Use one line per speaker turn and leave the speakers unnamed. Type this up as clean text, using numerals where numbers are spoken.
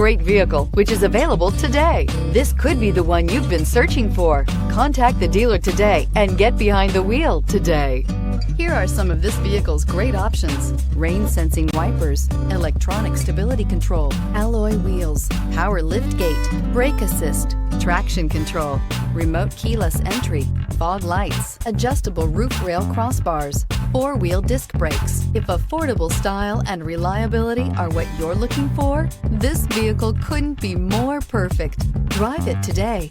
Great vehicle, which is available today. This could be the one you've been searching for. Contact the dealer today and get behind the wheel today. Here are some of this vehicle's great options: rain sensing wipers, electronic stability control, alloy wheels, power lift gate, brake assist, traction control, remote keyless entry, fog lights, adjustable roof rail crossbars, four-wheel disc brakes. If affordable style and reliability are what you're looking for, this vehicle couldn't be more perfect. Drive it today.